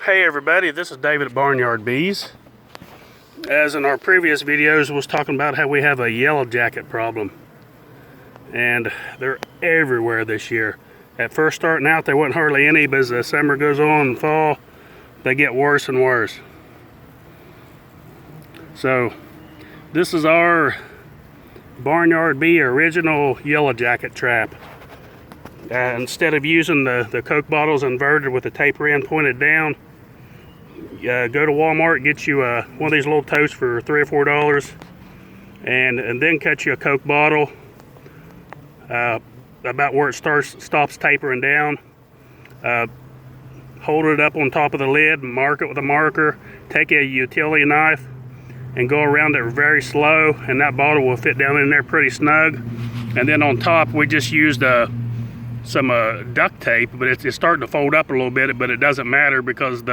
Hey everybody, this is David at Barnyard Bees. As in our previous videos, I was talking about how we have a Yellowjacket problem. And they're everywhere this year. At first starting out, there wasn't hardly any, but as the summer goes on and fall, they get worse and worse. So, this is our Barnyard Bee original Yellowjacket trap. Instead of using the Coke bottles inverted with the taper end pointed down, go to Walmart, get you one of these little totes for $3 or $4, and then cut you a Coke bottle about where it stops tapering down. Hold it up on top of the lid, mark it with a marker, take a utility knife and go around it very slow, and that bottle will fit down in there pretty snug. And then on top we just used some duct tape, but it's starting to fold up a little bit, but it doesn't matter because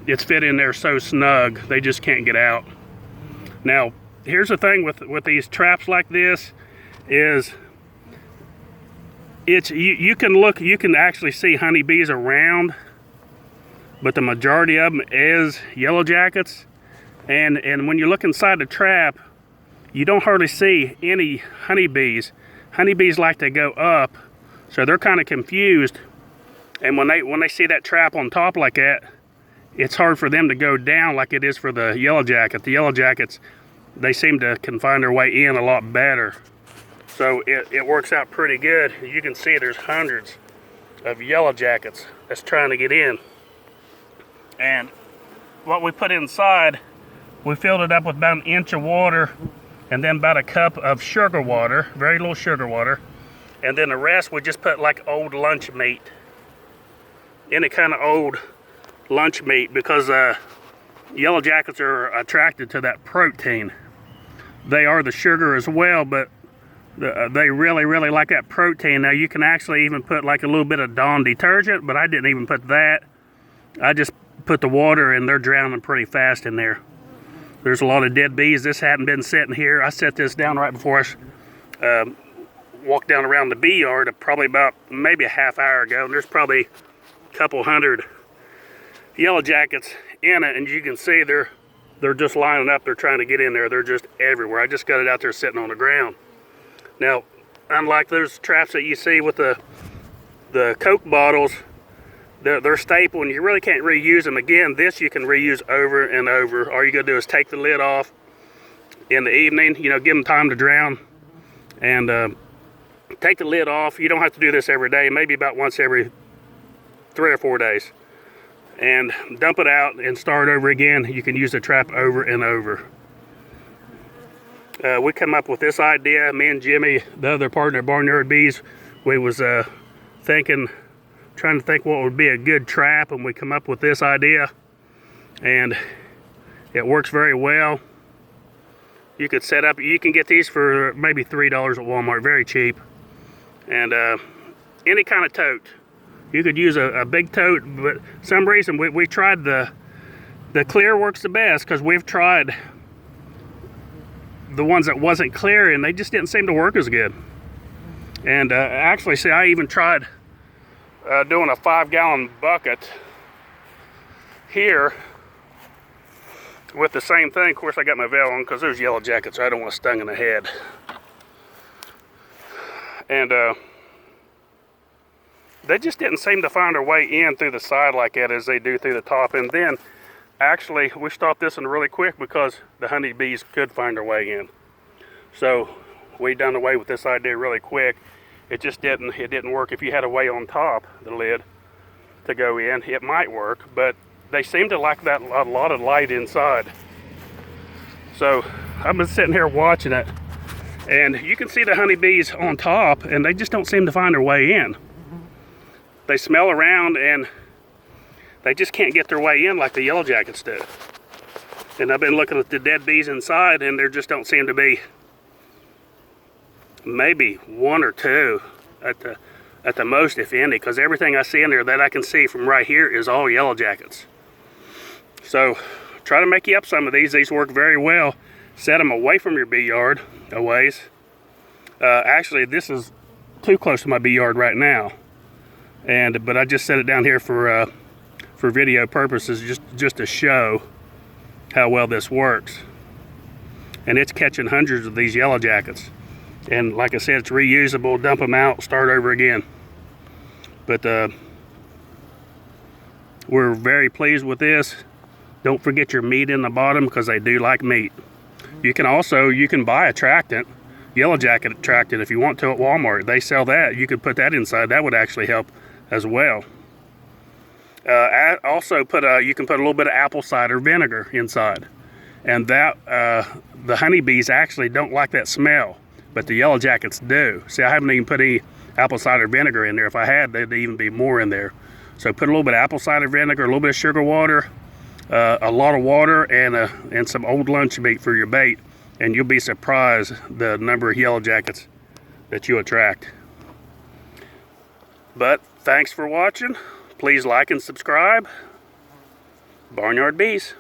it's fit in there so snug they just can't get out. Now here's the thing with these traps like this is you can actually see honeybees around, but the majority of them is Yellowjackets, and when you look inside the trap you don't hardly see any honeybees. Honeybees like to go up, so they're kind of confused, and when they see that trap on top like that, it's hard for them to go down like it is for the Yellowjacket. The Yellowjackets, they seem to can find their way in a lot better. So it works out pretty good. You can see there's hundreds of Yellowjackets that's trying to get in. And what we put inside, we filled it up with about 1 inch of water and then about a cup of sugar water, very little sugar water. And then the rest we just put like old lunch meat. Any kind of old lunch meat, because Yellowjackets are attracted to that protein. They are the sugar as well, but they really like that protein. Now you can actually even put like a little bit of Dawn detergent, but I didn't even put that. I just put the water, and they're drowning pretty fast in there. There's a lot of dead bees. This hadn't been sitting here. I set this down right before I walked down around the bee yard, probably about maybe a half hour ago, and there's probably a couple hundred Yellowjackets in it, and you can see they're just lining up. They're trying to get in there. They're just everywhere. I just got it out there sitting on the ground. Now, unlike those traps that you see with the Coke bottles, they're staple and you really can't reuse them again. This you can reuse over and over. All you gotta do is take the lid off in the evening, give them time to drown, and take the lid off. You don't have to do this every day, maybe about once every 3 or 4 days. And dump it out and start over again. You can use the trap over and over. We come up with this idea, me and Jimmy, the other partner at Barnyard Bees. We was trying to think what would be a good trap, and we come up with this idea, and it works very well. You could set up, you can get these for maybe $3 at Walmart, very cheap. And any kind of tote. You could use a big tote, but some reason we tried the clear works the best, because we've tried the ones that wasn't clear and they just didn't seem to work as good. And actually, see, I even tried doing a 5-gallon bucket here with the same thing. Of course, I got my veil on because there's Yellowjackets, so I don't want to stung in the head. And they just didn't seem to find their way in through the side like that as they do through the top. And then actually we stopped this one really quick because the honeybees could find their way in. So we done away with this idea really quick. It just didn't work. If you had a way on top the lid to go in, it might work, but they seem to like that a lot of light inside. So I've been sitting here watching it, and you can see the honeybees on top, and they just don't seem to find their way in. They smell around and they just can't get their way in like the Yellowjackets do. And I've been looking at the dead bees inside, and there just don't seem to be, maybe 1 or 2 at the most, if any, because everything I see in there that I can see from right here is all Yellowjackets. So try to make you up some of these. These work very well. Set them away from your bee yard a ways. Actually, this is too close to my bee yard right now. But I just set it down here for for video purposes, just to show how well this works. And it's catching hundreds of these Yellowjackets. And like I said, it's reusable. Dump them out, start over again. But we're very pleased with this. Don't forget your meat in the bottom, because they do like meat. You can buy a attractant, Yellowjacket attractant, if you want to at Walmart. They sell that. You could put that inside. That would actually help as well. Also you can put a little bit of apple cider vinegar inside, and that the honeybees actually don't like that smell, but the Yellowjackets do. See, I haven't even put any apple cider vinegar in there. If I had, there'd even be more in there. So put a little bit of apple cider vinegar, a little bit of sugar water, a lot of water, and some old lunch meat for your bait, and you'll be surprised the number of Yellowjackets that you attract. But thanks for watching. Please like and subscribe. Barnyard Bees.